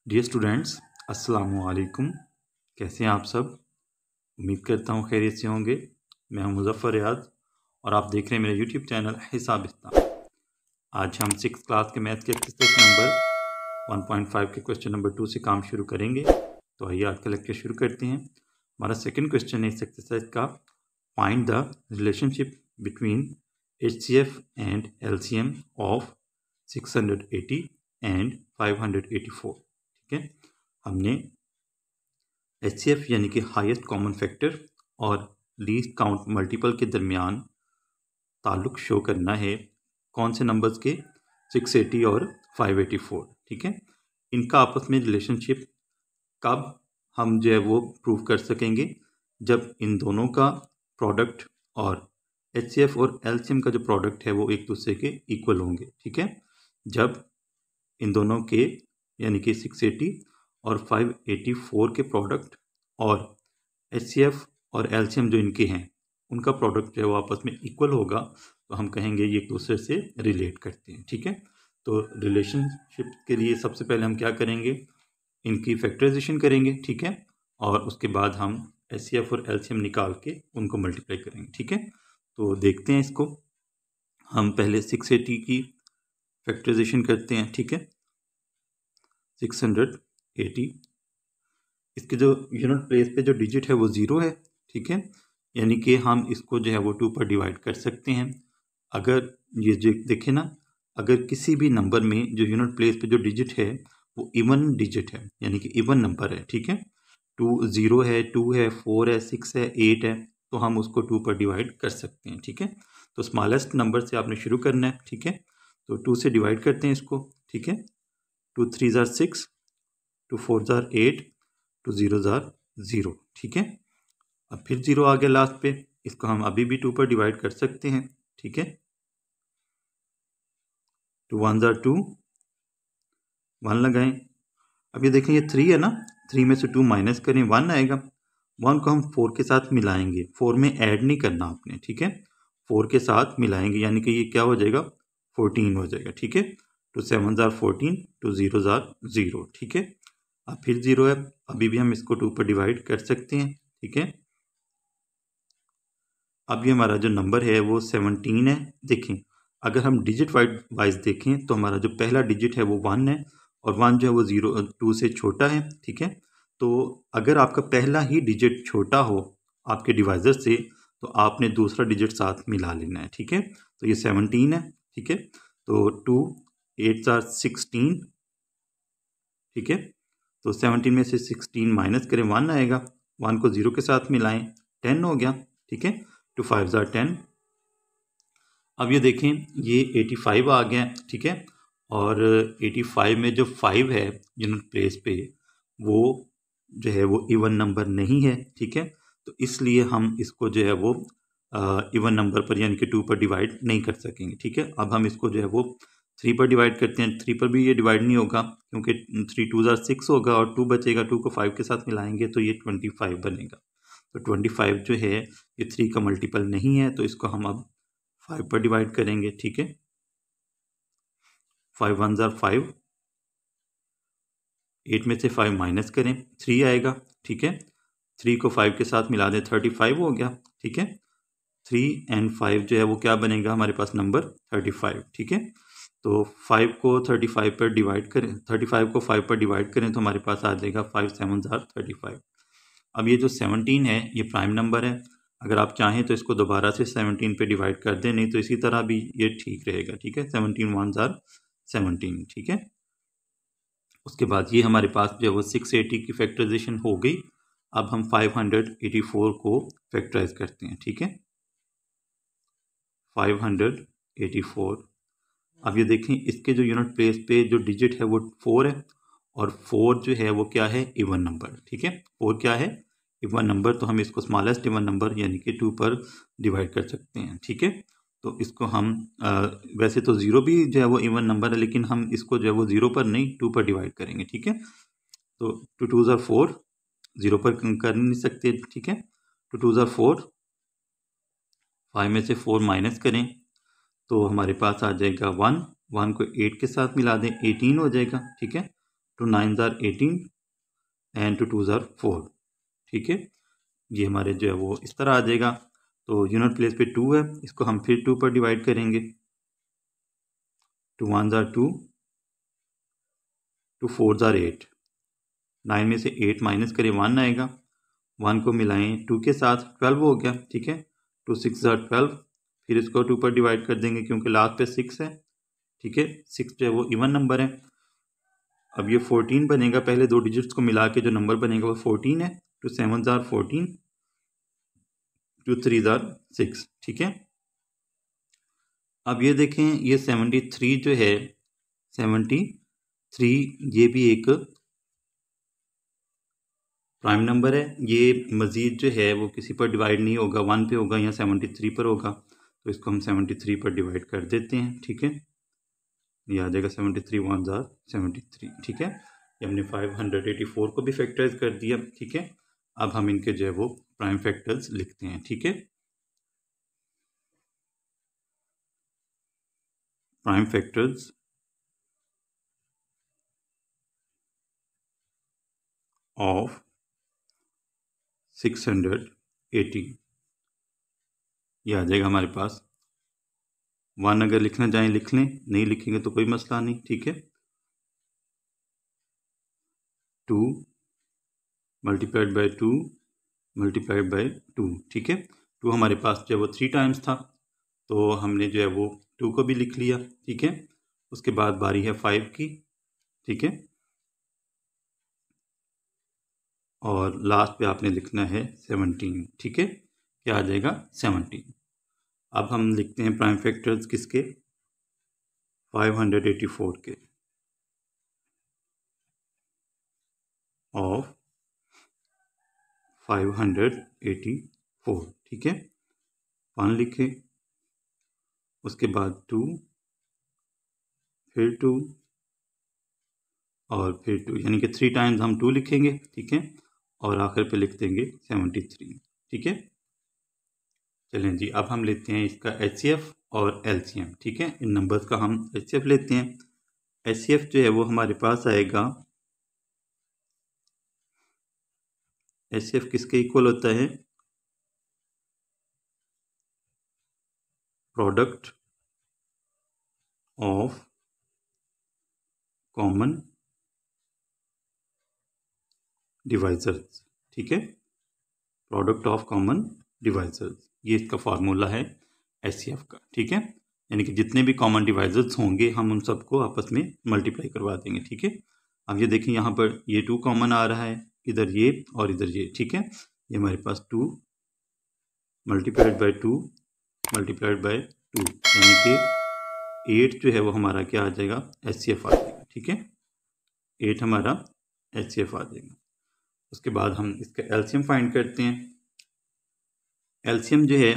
Dear students, अस्सलामुअलैकुम। कैसे हैं आप सब? उम्मीद करता हूँ खैरियत से होंगे। मैं हूँ मुज़फ़्फ़र रियाद और आप देख रहे हैं मेरा यूट्यूब चैनल हिसाबिस्तान। आज हम 6th क्लास के मैथ के एक्सरसाइज नंबर 1.5 के क्वेश्चन नंबर 2 से काम शुरू करेंगे। तो आइए आज का लेक्चर शुरू करते हैं। हमारा सेकेंड क्वेश्चन है इस एक्सरसाइज का, find the relationship between HCF and LCM of 680 and 584। ठीक है, हमने HCF यानी कि हाईएस्ट कॉमन फैक्टर और लीस्ट काउंट मल्टीपल के दरमियान ताल्लुक शो करना है। कौन से नंबर्स के? 680 और 584। ठीक है, इनका आपस में रिलेशनशिप कब हम जो है वो प्रूव कर सकेंगे? जब इन दोनों का प्रोडक्ट और HCF और LCM का जो प्रोडक्ट है वो एक दूसरे के इक्वल होंगे। ठीक है, जब इन दोनों के यानी कि 680 और 584 के प्रोडक्ट और HCF और LCM जो इनके हैं उनका प्रोडक्ट जो है वो आपस में इक्वल होगा तो हम कहेंगे ये एक दूसरे से रिलेट करते हैं। ठीक है, तो रिलेशनशिप के लिए सबसे पहले हम क्या करेंगे? इनकी फैक्टराइजेशन करेंगे। ठीक है, और उसके बाद हम HCF और LCM निकाल के उनको मल्टीप्लाई करेंगे। ठीक है, तो देखते हैं इसको। हम पहले 680 की फैक्टराइजेशन करते हैं। ठीक है, 680, इसके जो यूनिट प्लेस पे जो डिजिट है वो 0 है। ठीक है, यानी कि हम इसको जो है वो 2 पर डिवाइड कर सकते हैं। अगर ये जो देखें ना, अगर किसी भी नंबर में जो यूनिट प्लेस पे जो डिजिट है वो इवन डिजिट है यानी कि इवन नंबर है। ठीक है, 0 है, 2 है, 4 है, 6 है, 8 है, तो हम उसको 2 पर डिवाइड कर सकते हैं। ठीक है, तो स्मॉलेस्ट नंबर से आपने शुरू करना है। ठीक है, तो 2 से डिवाइड करते हैं इसको। ठीक है, 2 3 ज़ार 6, 2 4 ज़ार 8, 2 0 ज़ार 0। ठीक है, अब फिर 0 आ गया लास्ट पे, इसको हम अभी भी 2 पर डिवाइड कर सकते हैं। ठीक है, 2 1 ज़ार 2, 1 लगाएं। अब ये देखें ये 3 है ना, 3 में से 2 माइनस करें, 1 आएगा। 1 को हम 4 के साथ मिलाएंगे, 4 में ऐड नहीं करना आपने। ठीक है, 4 के साथ मिलाएंगे यानी कि ये क्या हो जाएगा? 14 हो जाएगा। ठीक है, 2 7 ज़ार 14, 2 0 ज़ार 0। ठीक है, अब फिर 0 है, अभी भी हम इसको 2 पर डिवाइड कर सकते हैं। ठीक है, अब ये हमारा जो नंबर है वो 17 है। देखें, अगर हम डिजिट वाइज देखें तो हमारा जो पहला डिजिट है वो 1 है और 1 जो है वो 2 से छोटा है। ठीक है, तो अगर आपका पहला ही डिजिट छोटा हो आपके डिवाइज़र से तो आपने दूसरा डिजिट साथ मिला लेना है। ठीक है, तो ये 17 है। ठीक है, तो 2 8 ज़ार 16। ठीक है, तो 17 में से 16 माइनस करें, 1 आएगा। 1 को 0 के साथ मिलाएं, 10 हो गया। ठीक है, 2 5 ज़ार 10। अब ये देखें ये 85 आ गया। ठीक है, और 85 में जो 5 है यूनिट प्लेस पे वो जो है वो इवन नंबर नहीं है। ठीक है, तो इसलिए हम इसको जो है वो इवन नंबर पर यानी कि 2 पर डिवाइड नहीं कर सकेंगे। ठीक है, अब हम इसको जो है वो 3 पर डिवाइड करते हैं। 3 पर भी ये डिवाइड नहीं होगा क्योंकि 3 2 ज़ार 6 होगा और 2 बचेगा, 2 को 5 के साथ मिलाएंगे तो ये 25 बनेगा। तो 25 जो है ये 3 का मल्टीपल नहीं है, तो इसको हम अब 5 पर डिवाइड करेंगे। ठीक है, 5 1 ज़ार 5, 8 में से 5 माइनस करें, 3 आएगा। ठीक है, 3 को 5 के साथ मिला दें, 35 हो गया। ठीक है, 3 एंड 5 जो है वो क्या बनेगा हमारे पास नंबर 35। ठीक है, तो 5 को 35 पर डिवाइड करें, 35 को 5 पर डिवाइड करें तो हमारे पास आ जाएगा 5 7 ज़ार 35। अब ये जो 17 है ये प्राइम नंबर है। अगर आप चाहें तो इसको दोबारा से 17 पे डिवाइड कर दें, नहीं तो इसी तरह भी ये ठीक रहेगा। ठीक है, 17 1 ज़ार 17। ठीक है, उसके बाद ये हमारे पास जो है वो 680 की फैक्टराइजेशन हो गई। अब हम 584 को फैक्टराइज करते हैं। ठीक है, 584। अब ये देखें इसके जो यूनिट प्लेस पे जो डिजिट है वो 4 है और 4 जो है वो क्या है? Even number. ठीक है, 4 क्या है? इवन नंबर, तो हम इसको स्मॉलेस्ट इवन नंबर यानी कि 2 पर डिवाइड कर सकते हैं। ठीक है, तो इसको हम वैसे तो 0 भी जो है वो इवन नंबर है लेकिन हम इसको जो है वो 0 पर नहीं 2 पर डिवाइड करेंगे। ठीक है, तो 2 2 ज़ार 4, 0 पर कर नहीं सकते। ठीक है, 2 2 ज़ार 4, 5 में से 4 माइनस करें तो हमारे पास आ जाएगा 1। 1 को 8 के साथ मिला दें, 18 हो जाएगा। ठीक है, 2 9 ज़ार 18 एंड 2 2 ज़ार 4। ठीक है, ये हमारे जो है वो इस तरह आ जाएगा। तो यूनिट प्लेस पे 2 है, इसको हम फिर 2 पर डिवाइड करेंगे। 2 1 ज़ार 2, 2 4 ज़ार 8, 9 में से 8 माइनस करें 1 आएगा, 1 को मिलाएं 2 के साथ 12 हो गया। ठीक है, 2 6 ज़ार 12, फिर इसको 2 पर डिवाइड कर देंगे क्योंकि लास्ट पे 6 है। ठीक है, 6 जो है वो इवन नंबर है। अब ये 14 बनेगा, पहले दो डिजिट्स को मिला के जो नंबर बनेगा वो 14 है। 2 7 ज़ार 14, 2 3 ज़ार 6। ठीक है, अब ये देखें, ये 73 जो है 73 ये भी एक प्राइम नंबर है। ये मज़ीद जो है वो किसी पर डिवाइड नहीं होगा, 1 पे होगा या 73 पर होगा। तो इसको हम 73 पर डिवाइड कर देते हैं। ठीक है, ये आ जाएगा 73 1 ज़ार 73। ठीक है, ये हमने 584 को भी फैक्टराइज कर दिया। ठीक है, अब हम इनके जो है वो प्राइम फैक्टर्स लिखते हैं। ठीक है, प्राइम फैक्टर्स ऑफ 680, ये आ जाएगा हमारे पास। 1 अगर लिखना चाहें लिख लें, नहीं लिखेंगे तो कोई मसला नहीं। ठीक है, 2 मल्टीप्लाइड बाई 2 मल्टीप्लाइड बाई 2। ठीक है, 2 हमारे पास जो है वो 3 टाइम्स था, तो हमने जो है वो 2 को भी लिख लिया। ठीक है, उसके बाद बारी है 5 की। ठीक है, और लास्ट पे आपने लिखना है 17। ठीक है, क्या आ जाएगा 17। अब हम लिखते हैं प्राइम फैक्टर्स किसके, 584 के ऑफ 584। ठीक है, 1 लिखे, उसके बाद 2, फिर 2 और फिर 2, यानी कि 3 टाइम्स हम 2 लिखेंगे। ठीक है, और आखिर पे लिख देंगे 73। ठीक है, चलें जी, अब हम लेते हैं इसका HCF और LCM। ठीक है, इन नंबर्स का हम HCF लेते हैं। HCF जो है वो हमारे पास आएगा, HCF किसके इक्वल होता है, प्रोडक्ट ऑफ कॉमन डिवाइजर्स। ठीक है, प्रोडक्ट ऑफ कॉमन डिवाइजर्स, ये इसका फार्मूला है HCF का। ठीक है, यानी कि जितने भी कॉमन डिवाइजर्स होंगे हम उन सबको आपस में मल्टीप्लाई करवा देंगे। ठीक है, अब ये देखें, यहाँ पर ये 2 कॉमन आ रहा है, इधर ये और इधर ये। ठीक है, ये हमारे पास 2 मल्टीप्लाइड बाई 2 मल्टीप्लाइड बाई 2, यानी कि 8 जो है वो हमारा क्या आ जाएगा, HCF आ जाएगा। ठीक है, 8 हमारा HCF आ जाएगा। उसके बाद हम इसका LCM फाइंड करते हैं। LCM जो है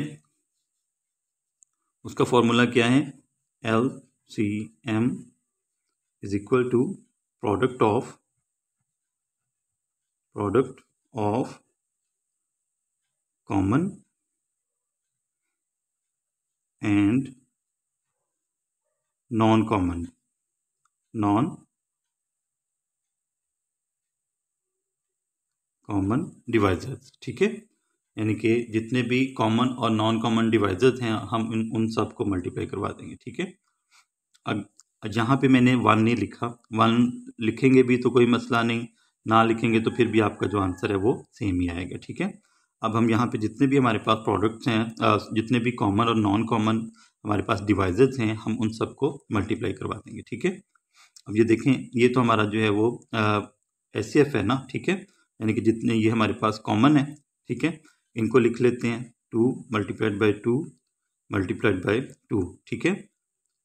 उसका फॉर्मूला क्या है, LCM is equal to product of common and non common divisors. ठीक है, यानी कि जितने भी कॉमन और नॉन कॉमन डिवाइजर्स हैं हम उन सब को मल्टीप्लाई करवा देंगे। ठीक है, अब यहाँ पे मैंने 1 नहीं लिखा, 1 लिखेंगे भी तो कोई मसला नहीं, ना लिखेंगे तो फिर भी आपका जो आंसर है वो सेम ही आएगा। ठीक है, अब हम यहाँ पे जितने भी हमारे पास प्रोडक्ट्स हैं, जितने भी कॉमन और नॉन कॉमन हमारे पास डिवाइजर्स हैं, हम उन सबको मल्टीप्लाई करवा देंगे। ठीक है, अब ये देखें, ये तो हमारा जो है वो HCF है ना। ठीक है, यानी कि जितने ये हमारे पास कॉमन है। ठीक है, इनको लिख लेते हैं 2 मल्टीप्लाइड बाई 2 मल्टीप्लाइड बाई 2। ठीक है,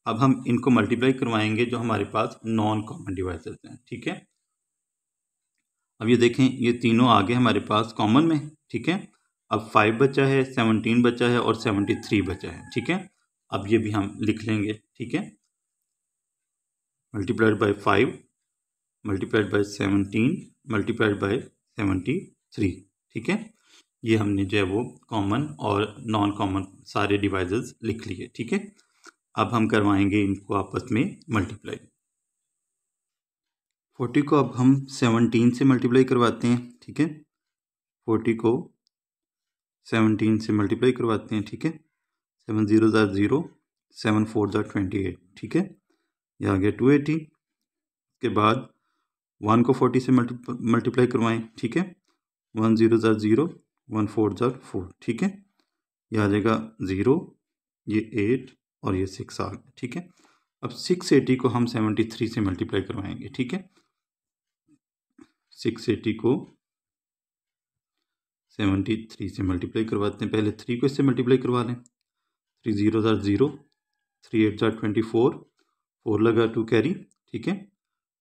अब हम इनको मल्टीप्लाई करवाएंगे जो हमारे पास नॉन कॉमन डिवाइजर्स हैं। ठीक है, अब ये देखें, ये तीनों आगे हमारे पास कॉमन में। ठीक है, अब 5 बचा है, 17 बचा है और 73 बचा है। ठीक है, अब ये भी हम लिख लेंगे। ठीक है, multiplied by 5 multiplied by 17 multiplied by 73। ठीक है, ये हमने जो है वो कॉमन और नॉन कॉमन सारे डिवाइजर्स लिख लिए। ठीक है, अब हम करवाएंगे इनको आपस में मल्टीप्लाई। 40 को अब हम 17 से मल्टीप्लाई करवाते हैं, ठीक है। 40 को 17 से मल्टीप्लाई करवाते हैं, ठीक है। 7 0 ज़ार 0, 7 4 ज़ार 28, ठीक है। यह आ गया 280। के बाद 1 को 40 से मल्टीप्लाई करवाएं, ठीक है। 1 0 ज़ार 0, 1 4 ज़ार 4, ठीक है। यह आ जाएगा 0, ये 8 और ये 6 आ गया, ठीक है। अब 680 को हम 73 से मल्टीप्लाई करवाएंगे, ठीक है। 680 को 73 से मल्टीप्लाई करवाते हैं। पहले 3 को इससे मल्टीप्लाई करवा लें। 3 0 ज़ार 0, 3 8 ज़ार 24, 4 लगा 2 कैरी, ठीक है।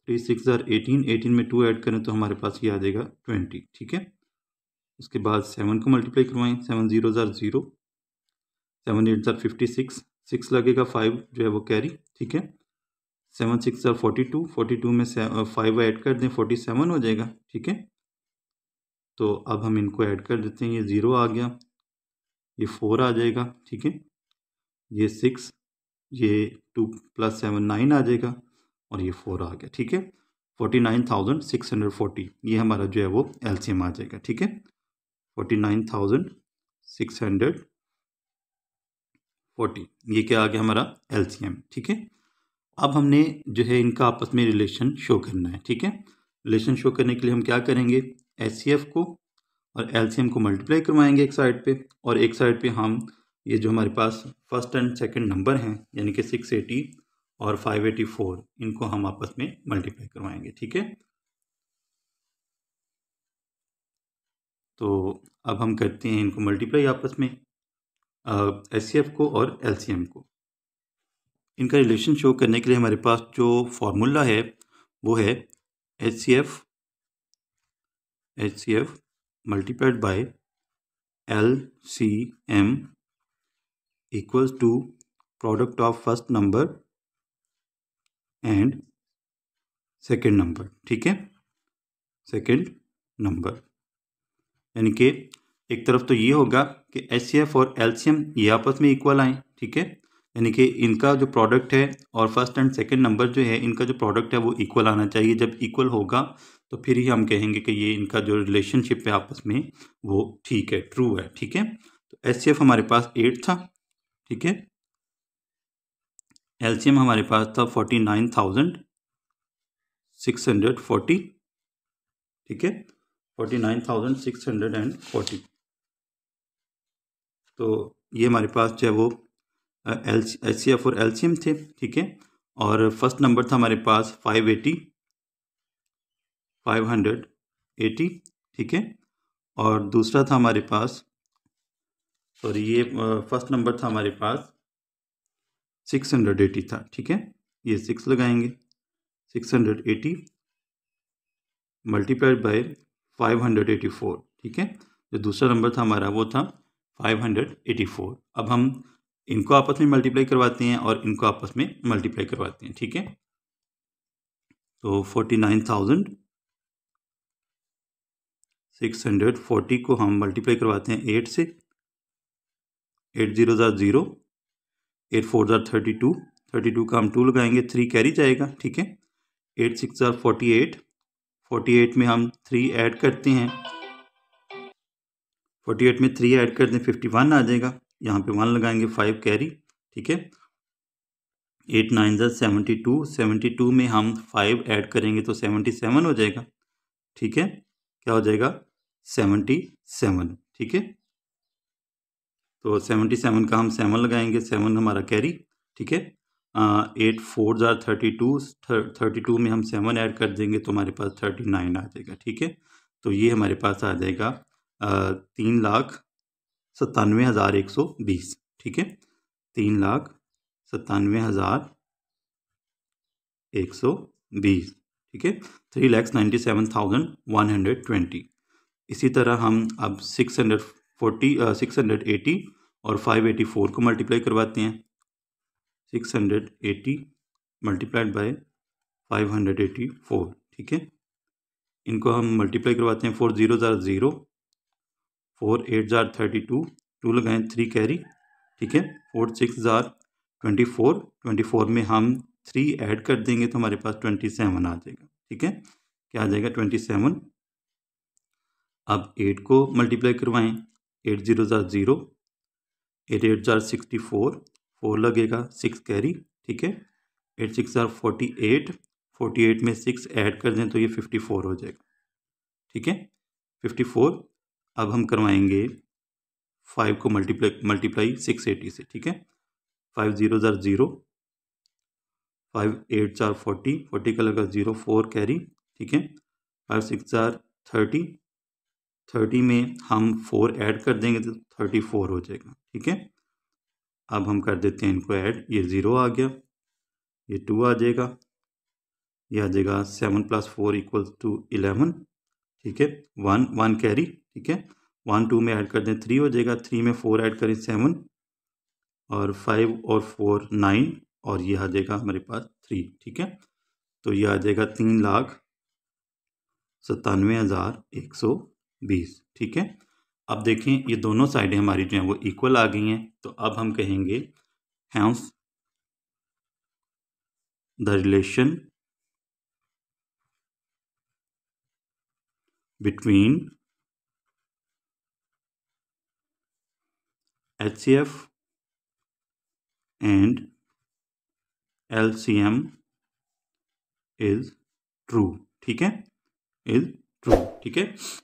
3 6 ज़ार 18, 18 में 2 ऐड करें तो हमारे पास ये आ जाएगा 20, ठीक है। उसके बाद 7 को मल्टीप्लाई करवाएं। 7 0 ज़ार 0, 7 8 ज़ार 56, 6 लगेगा, 5 जो है वो कैरी, ठीक है। 7 6 ज़ार 42, 42 में 5 ऐड कर दें, 47 हो जाएगा, ठीक है। तो अब हम इनको ऐड कर देते हैं। ये 0 आ गया, ये 4 आ जाएगा, ठीक है। ये 6, ये 2 + 7 9 आ जाएगा और ये 4 आ गया, ठीक है। 49,640 ये हमारा जो है वो एलसीएम आ जाएगा, ठीक है। 49,640 ये क्या आ गया हमारा एलसीएम, ठीक है। अब हमने जो है इनका आपस में रिलेशन शो करना है, ठीक है। रिलेशन शो करने के लिए हम क्या करेंगे, एचसीएफ को और एलसीएम को मल्टीप्लाई करवाएंगे एक साइड पे, और एक साइड पे हम ये जो हमारे पास फर्स्ट एंड सेकंड नंबर हैं यानी कि 680 और 584 इनको हम आपस में मल्टीप्लाई करवाएंगे, ठीक है। तो अब हम करते हैं इनको मल्टीप्लाई आपस में, एचसीएफ को और एलसीएम को। इनका रिलेशन शो करने के लिए हमारे पास जो फॉर्मूला है वो है HCF multiplied by LCM equals to product of first number and second number, ठीक है। सेकेंड नंबर यानी कि एक तरफ तो ये होगा कि एचसीएफ और एलसीएम ये आपस में इक्वल आए, ठीक है। यानी कि इनका जो प्रोडक्ट है और फर्स्ट एंड सेकंड नंबर जो है इनका जो प्रोडक्ट है वो इक्वल आना चाहिए। जब इक्वल होगा तो फिर ही हम कहेंगे कि ये इनका जो रिलेशनशिप है आपस में वो ठीक है, ट्रू है, ठीक है। तो एचसीएफ हमारे पास 8 था, ठीक है। एलसीएम हमारे पास था 49,640, ठीक है। 49,640 तो ये हमारे पास जो है वो एचसीएफ और एलसीएम थे, ठीक है। और फर्स्ट नंबर था हमारे पास 580, ठीक है। और दूसरा था हमारे पास, सॉरी ये फर्स्ट नंबर था हमारे पास 680 था, ठीक है। ये 6 लगाएंगे, 680 मल्टीप्लाइड बाय 584, ठीक है। जो दूसरा नंबर था हमारा वो था 584। अब हम इनको आपस में मल्टीप्लाई करवाते हैं और इनको आपस में मल्टीप्लाई करवाते हैं, ठीक है। तो 49,640 को हम मल्टीप्लाई करवाते हैं 8 से। 8 0 ज़ार 0, 8 4 ज़ार 32, 32 का हम 2 लगाएंगे, 3 कैरी जाएगा, ठीक है। 8 6 ज़ार 48, 48 में हम 3 ऐड करते हैं, 48 में 3 ऐड कर दें 51 आ जाएगा। यहाँ पे 1 लगाएंगे, 5 कैरी, ठीक है। 8 9 ज़ार 72, 72 में हम 5 ऐड करेंगे तो 77 हो जाएगा, ठीक है। क्या हो जाएगा 77, ठीक है। तो 77 का हम 7 लगाएंगे, 7 हमारा कैरी, ठीक है। 8 4 ज़ार 32, 32 में हम 7 ऐड कर देंगे तो हमारे पास 39 आ जाएगा, ठीक है। तो ये हमारे पास आ जाएगा 3,97,120, ठीक है। 3,97,120, ठीक है। 3,97,120। इसी तरह हम अब 680 और 584 को मल्टीप्लाई करवाते हैं। 680 मल्टीप्लाइड बाय 584, ठीक है। इनको हम मल्टीप्लाई करवाते हैं। 4 0 ज़ार 0, 4 8 ज़ार 32, 2 लगाएं, 3 कैरी, ठीक है। 4 6 ज़ार 24, 24 में हम 3 ऐड कर देंगे तो हमारे पास 27 आ जाएगा, ठीक है, क्या आ जाएगा 27। अब 8 को मल्टीप्लाई करवाएं, 8 0 ज़ार 0, 8 8 ज़ार 64, 4 लगेगा, 6 कैरी, ठीक है, 8 6 ज़ार 48, 48 में 6 ऐड कर दें तो ये 54 हो जाएगा, ठीक है, 54। अब हम करवाएंगे 5 को मल्टीप्लाई 680 से, ठीक है, 5 0 ज़ार 0, 5 8 ज़ार 40, 40 का लगा 0, 4 कैरी, ठीक है, 5 6 ज़ार 30, 30 में हम 4 ऐड कर देंगे तो 34 हो जाएगा, ठीक है। अब हम कर देते हैं इनको ऐड, ये 0 आ गया, ये 2 आ जाएगा, ये आ जाएगा 7 + 4 = 11, ठीक है, 1 कैरी, ठीक है, 1 2 में ऐड कर दें 3 हो जाएगा, 3 में 4 ऐड करें 7, और 5 और 4 9, और ये आ जाएगा हमारे पास 3, ठीक है। तो ये आ जाएगा 3,97,120, ठीक है। अब देखें ये दोनों साइडें हमारी जो हैं वो इक्वल आ गई हैं, तो अब हम कहेंगे hence the relation between HCF and LCM is true, ठीक है, इज ट्रू, ठीक है।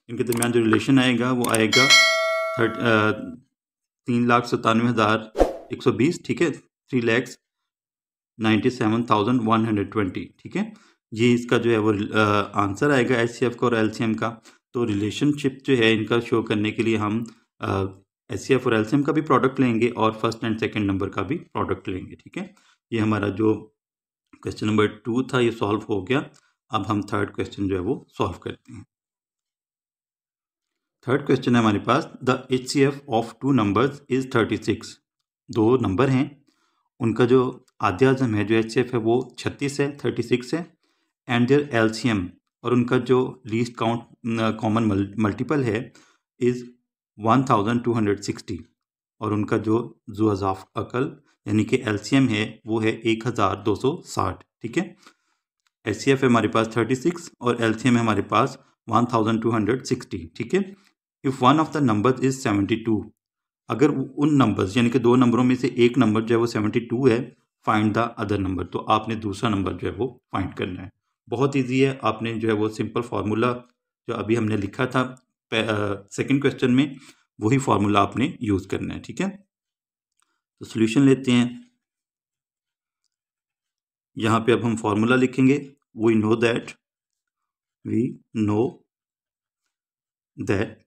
इनके दरमियान जो रिलेशन आएगा वो आएगा 3,97,120, ठीक है, 3,97,120, ठीक है। ये इसका जो है वो आंसर आएगा HCF का और LCM का। तो रिलेशनशिप जो है इनका शो करने के लिए हम HCF और LCM का भी प्रोडक्ट लेंगे और फर्स्ट एंड सेकंड नंबर का भी प्रोडक्ट लेंगे, ठीक है। ये हमारा जो क्वेश्चन नंबर 2 था ये सॉल्व हो गया। अब हम थर्ड क्वेश्चन जो है वो सॉल्व करते हैं। थर्ड क्वेश्चन है हमारे पास, the HCF of 2 numbers is 36। 2 number हैं, उनका जो आद्य आज़म है जो HCF है वो 36 है, 36 है, एंड देयर LCM और उनका जो लीस्ट काउंट कॉमन मल्टीपल है इज़ 1260, और उनका जो ज़ुअज़ाफ़ अकल यानी कि LCM है वो है 1260, ठीक है। HCF है हमारे पास 36 और LCM है हमारे पास 1260, ठीक है। If one of the numbers is 72, अगर उन नंबर्स यानी कि 2 नंबरों में से एक नंबर जो है वो 72 है, फाइंड द अदर नंबर, तो आपने दूसरा नंबर जो है वो फाइंड करना है। बहुत ईजी है, आपने जो है वो सिंपल फार्मूला जो अभी हमने लिखा था सेकंड क्वेश्चन में वही फार्मूला आपने यूज़ करना है, ठीक है। तो सॉल्यूशन लेते हैं, यहाँ पे अब हम फार्मूला लिखेंगे, we know that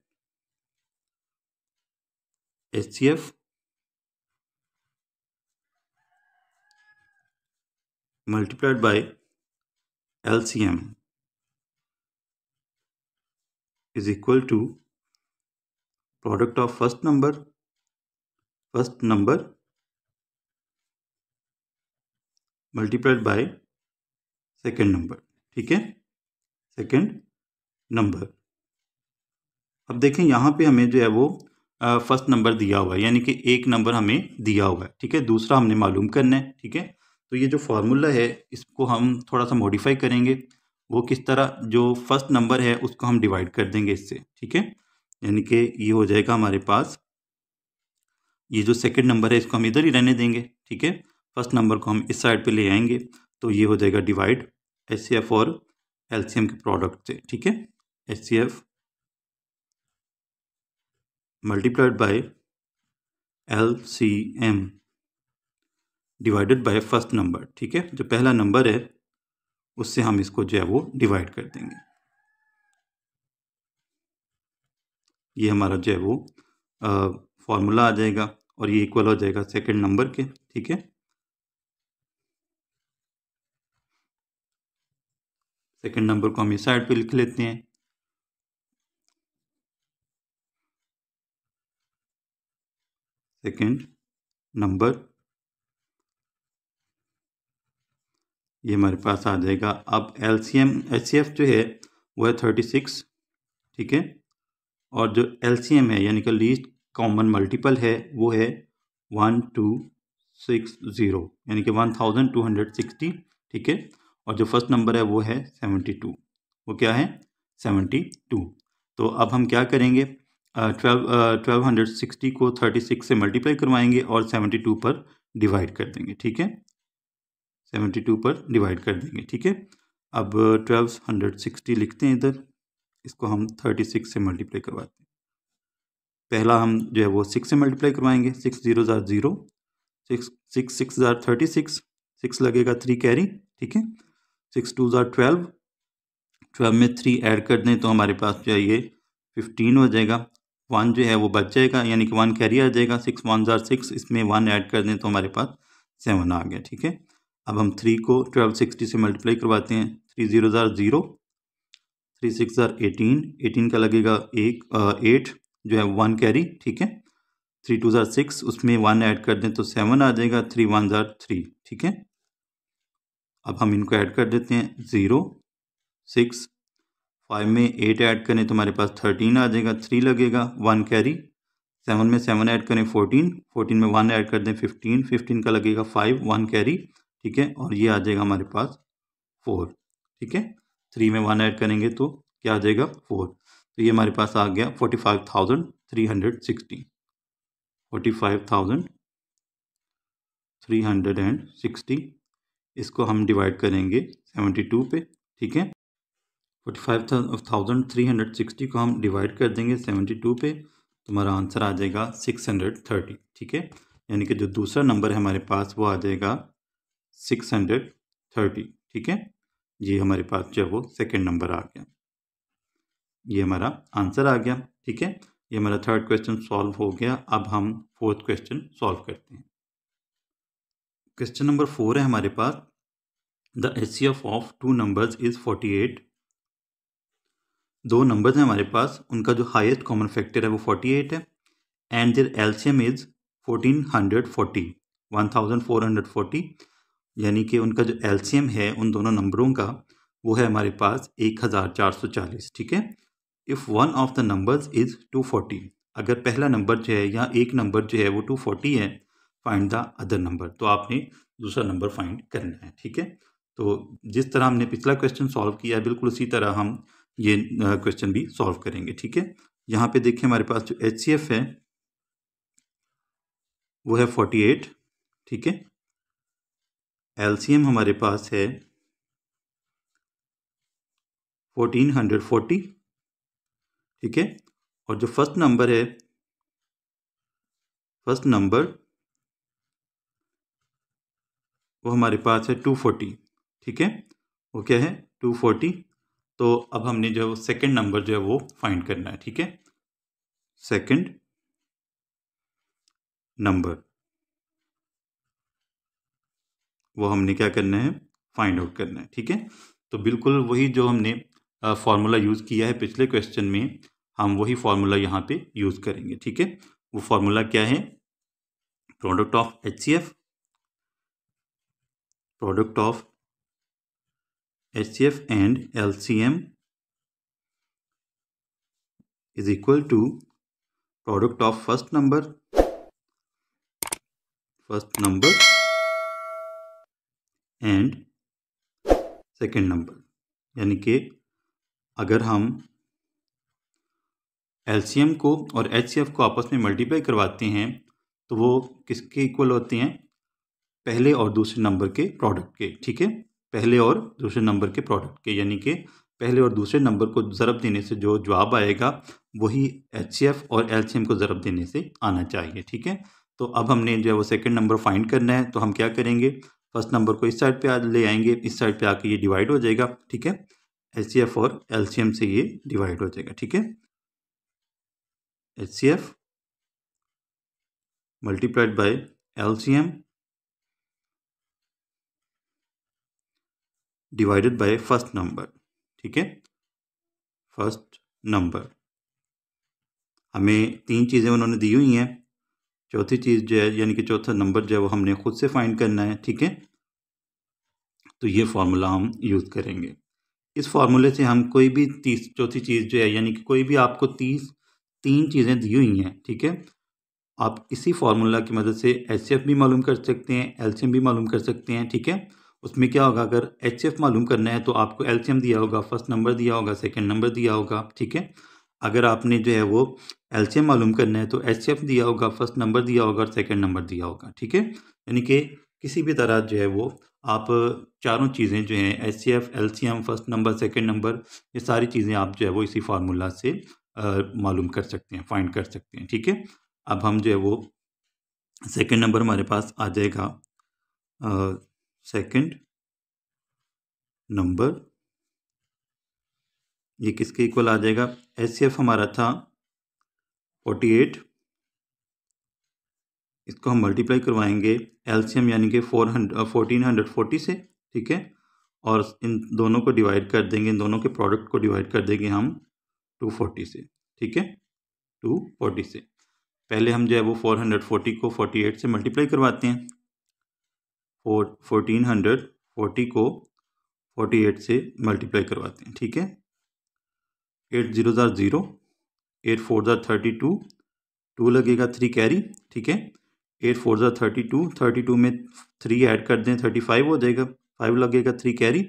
HCF multiplied by LCM is equal to product of first number multiplied by second number, ठीक है, सेकंड नंबर। अब देखें यहाँ पे हमें जो है वो फर्स्ट नंबर दिया हुआ है, यानी कि एक नंबर हमें दिया हुआ है, ठीक है, दूसरा हमने मालूम करना है, ठीक है। तो ये जो फार्मूला है इसको हम थोड़ा सा मॉडिफाई करेंगे, वो किस तरह, जो फर्स्ट नंबर है उसको हम डिवाइड कर देंगे इससे, ठीक है, यानी कि ये हो जाएगा हमारे पास, ये जो सेकंड नंबर है इसको हम इधर ही रहने देंगे, ठीक है, फर्स्ट नंबर को हम इस साइड पे ले आएंगे, तो ये हो जाएगा डिवाइड HCF और LCM के प्रोडक्ट से, ठीक है, HCF multiplied by LCM divided by first number, ठीक है, जो पहला नंबर है उससे हम इसको जो है वो डिवाइड कर देंगे। ये हमारा जो है वो फॉर्मूला आ जाएगा और ये इक्वल हो जाएगा सेकंड नंबर के, ठीक है। सेकंड नंबर को हम इस साइड पे लिख लेते हैं, सेकंड नंबर, ये हमारे पास आ जाएगा। अब LCM HCF जो है वो है 36, ठीक है, और जो LCM है यानी कि लीस्ट कॉमन मल्टीपल है वो है 1260 यानी कि 1260, ठीक है, और जो फर्स्ट नंबर है वो है 72। वो क्या है? 72। तो अब हम क्या करेंगे, 1260 को 36 से मल्टीप्लाई करवाएंगे और 72 पर डिवाइड कर देंगे। ठीक है, 72 पर डिवाइड कर देंगे। ठीक है, अब 1260 लिखते हैं इधर, इसको हम 36 से मल्टीप्लाई करवाते हैं। पहला हम जो है वो 6 से मल्टीप्लाई करवाएंगे, 6 0 ज़ार 0, 6 6 ज़ार 36, 6 लगेगा 3 कैरी। ठीक है, 6 2 ज़ार 12, 12 में 3 ऐड कर दें तो हमारे पास जो है ये 15 हो जाएगा। 1 जो है वो बच जाएगा, यानी कि 1 कैरी आ जाएगा। 6 1 ज़ार 6, इसमें 1 ऐड कर दें तो हमारे पास 7 आ गया। ठीक है, अब हम 3 को 1260 से मल्टीप्लाई करवाते हैं। 3 0 ज़ार 0, 3 6 ज़ार 18, 18 का लगेगा 8 जो है 1 कैरी। ठीक है, 3 2 ज़ार 6, उसमें 1 ऐड कर दें तो 7 आ जाएगा। 3 1 ज़ार 3। ठीक है, अब हम इनको ऐड कर देते हैं। 0 6, 5 में 8 ऐड करें तो हमारे पास 13 आ जाएगा। 3 लगेगा, 1 कैरी। 7 में 7 ऐड करें 14, 14 में 1 ऐड कर दें 15, 15 का लगेगा 5, 1 कैरी। ठीक है, और ये आ जाएगा हमारे पास 4। ठीक है, 3 में 1 ऐड करेंगे तो क्या आ जाएगा? 4। तो ये हमारे पास आ गया 45,360, 45,360। इसको हम डिवाइड करेंगे 72 पे। ठीक है, 45,360 को हम डिवाइड कर देंगे 72 पे, तो हमारा आंसर आ जाएगा 630। ठीक है, यानी कि जो दूसरा नंबर है हमारे पास वो आ जाएगा 630। ठीक है, ये हमारे पास जो है वो सेकेंड नंबर आ गया, ये हमारा आंसर आ गया। ठीक है, ये हमारा थर्ड क्वेश्चन सॉल्व हो गया। अब हम फोर्थ क्वेश्चन सॉल्व करते हैं। क्वेश्चन नंबर 4 है हमारे पास, the HCF of 2 numbers is 48। दो नंबर्स हैं हमारे पास, उनका जो हाईएस्ट कॉमन फैक्टर है वो 48 है, एंड देयर एलसीएम इज 1440, 1440, यानी कि उनका जो एलसीएम है उन दोनों नंबरों का वो है हमारे पास 1440। ठीक है, if one of the numbers is 240, अगर पहला नंबर जो है या एक नंबर जो है वो 240 है, फाइंड द अदर नंबर, तो आपने दूसरा नंबर फाइंड करना है। ठीक है, तो जिस तरह हमने पिछला क्वेश्चन सॉल्व किया है बिल्कुल उसी तरह हम ये क्वेश्चन भी सॉल्व करेंगे। ठीक है, यहाँ पे देखिए हमारे पास जो HCF है वो है 48। ठीक है, LCM हमारे पास है 1440। ठीक है, और जो फर्स्ट नंबर है, फर्स्ट नंबर वो हमारे पास है 240। ठीक है, वो क्या है? 240। तो अब हमने जो है वो सेकेंड नंबर जो है वो फाइंड करना है। ठीक है, सेकेंड नंबर वो हमने क्या करना है? फाइंड आउट करना है। ठीक है, तो बिल्कुल वही जो हमने फार्मूला यूज़ किया है पिछले क्वेश्चन में, हम वही फार्मूला यहाँ पे यूज़ करेंगे। ठीक है, वो फार्मूला क्या है? Product of HCF, product of HCF and LCM is equal to product of first number and second number, यानी कि अगर हम LCM को और HCF को आपस में मल्टीप्लाई करवाते हैं तो वो किसके इक्वल होते हैं? पहले और दूसरे नंबर के प्रोडक्ट के। ठीक है, पहले और दूसरे नंबर के प्रोडक्ट के, यानी कि पहले और दूसरे नंबर को ज़रब देने से जो जवाब आएगा वही HCF और LCM को ज़रब देने से आना चाहिए। ठीक है, तो अब हमने जो है वो सेकंड नंबर फाइंड करना है, तो हम क्या करेंगे? फर्स्ट नंबर को इस साइड पे ले आएंगे, इस साइड पे आके ये डिवाइड हो जाएगा। ठीक है, HCF और LCM से ये डिवाइड हो जाएगा। ठीक है, HCF multiplied by LCM divided by first number. ठीक है, फर्स्ट नंबर हमें तीन चीज़ें उन्होंने दी हुई हैं, चौथी चीज़ जो है यानी कि चौथा नंबर जो है वो हमने खुद से फाइंड करना है। ठीक है, तो ये फार्मूला हम यूज़ करेंगे। इस फार्मूले से हम कोई भी चौथी चीज़ जो है यानी कि कोई भी आपको तीन चीज़ें दी हुई हैं, ठीक है, आप इसी फार्मूला की मदद से HCF भी मालूम कर सकते हैं, LCM भी मालूम कर सकते हैं। ठीक है, उसमें क्या होगा, अगर HCF मालूम करना है तो आपको LCM दिया होगा, फर्स्ट नंबर दिया होगा, सेकंड नंबर दिया होगा, ठीक है। अगर आपने जो है वो LCM मालूम करना है तो HCF दिया होगा, फर्स्ट नंबर दिया होगा और सेकंड नंबर दिया होगा, ठीक है। यानी कि किसी भी तरह जो है वो आप चारों चीज़ें जो हैं HCF, LCM, first number, second number, ये सारी चीज़ें आप जो है वो इसी फार्मूला से मालूम कर सकते हैं, फाइंड कर सकते हैं, ठीक है। अब हम जो है वो सेकंड नंबर हमारे पास आ जाएगा, सेकंड नंबर ये किसके इक्वल आ जाएगा, HCF हमारा था 48, इसको हम मल्टीप्लाई करवाएंगे LCM यानी कि 1440 से, ठीक है। और इन दोनों को डिवाइड कर देंगे, इन दोनों के प्रोडक्ट को डिवाइड कर देंगे हम 240 से, ठीक है, 240 से। पहले हम जो है वो 440 को 48 से मल्टीप्लाई करवाते हैं, 1440 को 48 से मल्टीप्लाई करवाते हैं, ठीक है। 8 0 0, 8 4 32, 2 लगेगा 3 कैरी, ठीक है। 8 4 32, 32 में 3 ऐड कर दें 35 हो जाएगा, 5 लगेगा 3 कैरी,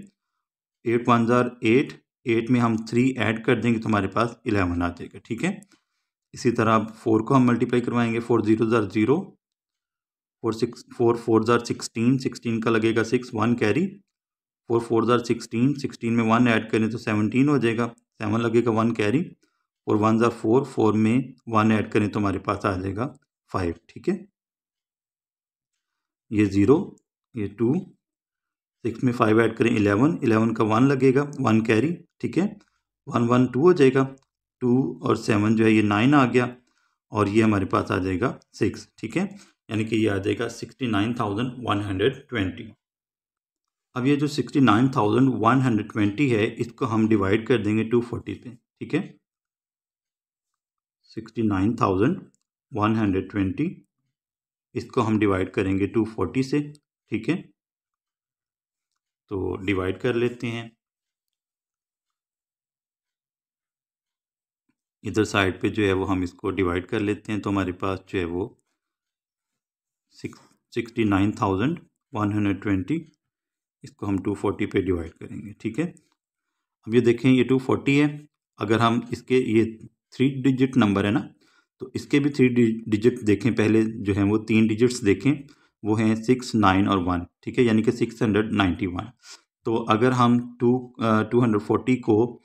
8 1 8, 8 में हम 3 ऐड कर देंगे तो हमारे पास 11 आ जाएगा, ठीक है। इसी तरह अब 4 को हम मल्टीप्लाई करवाएंगे, 4 0 0, 4 4 16, 16 का लगेगा 6, 1 कैरी, 4 4 16, 16 में 1 ऐड करें तो 17 हो जाएगा, 7 लगेगा 1 कैरी, और 1 4, 4 में 1 ऐड करें तो हमारे पास आ जाएगा 5, ठीक है। ये 0, ये 2, 6 में 5 ऐड करें 11, 11 का 1 लगेगा, 1 कैरी, ठीक है। 1 1 2 हो जाएगा, 2 और 7 जो है ये 9 आ गया, और ये हमारे पास आ जाएगा 6, ठीक है। यानी कि ये आ जाएगा 69,120। अब ये जो 69,120 है इसको हम डिवाइड कर देंगे 240 पे, ठीक है। 69,120 इसको हम डिवाइड करेंगे 240 से, ठीक है। तो डिवाइड कर लेते हैं, इधर साइड पे जो है वो हम इसको डिवाइड कर लेते हैं, तो हमारे पास जो है वो 69,120 इसको हम 240 पे डिवाइड करेंगे, ठीक है। अब ये देखें ये 240 है, अगर हम इसके ये 3 डिजिट नंबर है ना, तो इसके भी 3 डिजिट देखें, पहले जो है वो 3 डिजिट्स देखें, वो हैं 6 9 और 1, ठीक है, यानी कि 691। तो अगर हम 240 को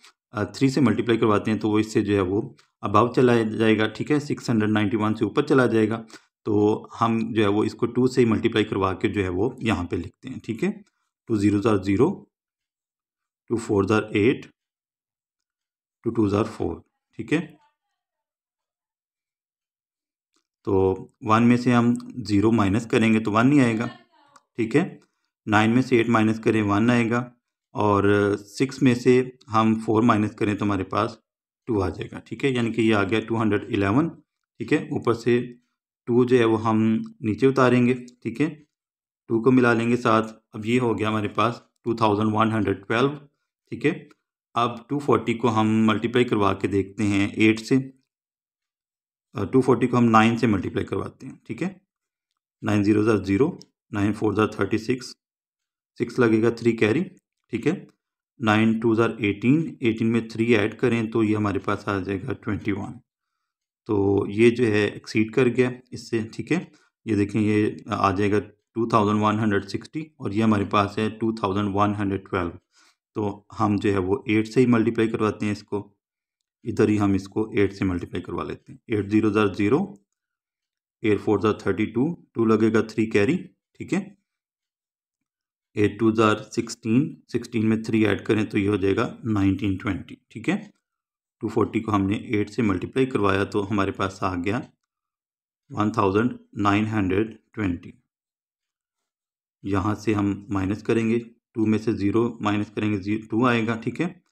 3 से मल्टीप्लाई करवाते हैं तो वो इससे जो है वो अबाव चला जाएगा, ठीक है, 691 से ऊपर चला जाएगा। तो हम जो है वो इसको 2 से ही मल्टीप्लाई करवा के जो है वो यहाँ पे लिखते हैं, ठीक है। 2 0 0, 2 4 8, 2 2 4, ठीक है। तो 1 में से हम 0 माइनस करेंगे तो 1 नहीं आएगा, ठीक है। 9 में से 8 माइनस करें 1 आएगा, और 6 में से हम 4 माइनस करें तो हमारे पास 2 आ जाएगा, ठीक है। यानी कि ये आ गया 211, ठीक है। ऊपर से 2 जो है वो हम नीचे उतारेंगे, ठीक है, 2 को मिला लेंगे साथ, अब ये हो गया हमारे पास 2112, ठीक है। अब 240 को हम मल्टीप्लाई करवा के देखते हैं 8 से, 240 को हम 9 से मल्टीप्लाई करवाते हैं, ठीक है। 9 0 0, 9 4 36, 6 लगेगा 3 कैरी, ठीक है। 9 2 18, 18 में 3 ऐड करें तो ये हमारे पास आ जाएगा 21। तो ये जो है एक्सीड कर गया इससे, ठीक है। ये देखें ये आ जाएगा 2160, और ये हमारे पास है 2112। तो हम जो है वो 8 से ही मल्टीप्लाई करवाते हैं इसको, इधर ही हम इसको 8 से मल्टीप्लाई करवा लेते हैं। 8 0 0, 8 4 32, 2 लगेगा 3 कैरी, ठीक है। 8 2 16, 16 में 3 ऐड करें तो ये हो जाएगा 1920, ठीक है। 240 को हमने 8 से मल्टीप्लाई करवाया तो हमारे पास आ गया 1920। यहाँ से हम माइनस करेंगे, 2 में से 0 माइनस करेंगे 2 आएगा, ठीक है।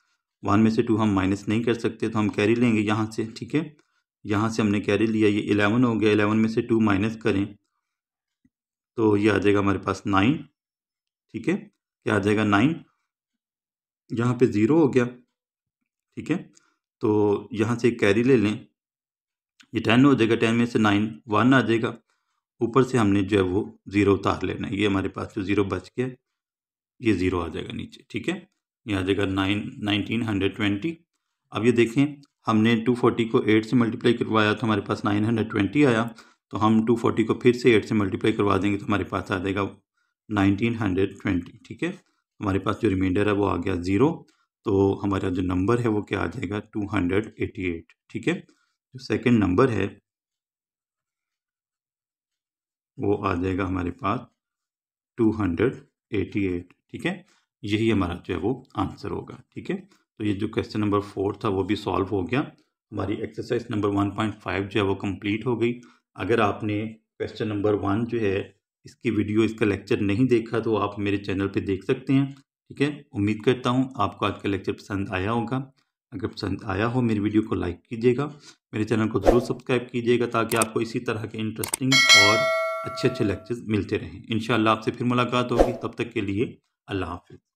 1 में से 2 हम माइनस नहीं कर सकते तो हम कैरी लेंगे यहाँ से, ठीक है। यहाँ से हमने कैरी लिया, ये 11 हो गया, 11 में से 2 माइनस करें तो ये आ जाएगा हमारे पास 9, ठीक है। क्या आ जाएगा 9, यहाँ पे 0 हो गया, ठीक है। तो यहाँ से कैरी ले लें, ये 10 हो जाएगा, 10 में से 9 1 आ जाएगा, ऊपर से हमने जो है वो 0 उतार लेना है, ये हमारे पास जो 0 बच गया। ये 0 आ जाएगा नीचे, ठीक है। ये आ जाएगा 1920। अब ये देखें, हमने 240 को 8 से मल्टीप्लाई करवाया तो हमारे पास 920 आया, तो हम 240 को फिर से 8 से मल्टीप्लाई करवा देंगे तो हमारे पास आ जाएगा 1920, ठीक है। हमारे पास जो रिमाइंडर है वो आ गया 0, तो हमारा जो नंबर है वो क्या आ जाएगा 288, ठीक है। जो सेकंड नंबर है वो आ जाएगा हमारे पास 288, ठीक है। यही हमारा जो है वो आंसर होगा, ठीक है। तो ये जो क्वेश्चन नंबर 4 था वो भी सॉल्व हो गया। हमारी एक्सरसाइज नंबर 1.5 जो है वो कंप्लीट हो गई। अगर आपने क्वेश्चन नंबर 1 जो है इसकी वीडियो, इसका लेक्चर नहीं देखा तो आप मेरे चैनल पे देख सकते हैं, ठीक है। उम्मीद करता हूँ आपको आज का लेक्चर पसंद आया होगा। अगर पसंद आया हो मेरी वीडियो को लाइक कीजिएगा, मेरे चैनल को ज़रूर सब्सक्राइब कीजिएगा ताकि आपको इसी तरह के इंटरेस्टिंग और अच्छे अच्छे लेक्चर्स मिलते रहें। इंशाल्लाह आपसे फिर मुलाकात होगी, तब तक के लिए अल्लाह हाफ़िज़।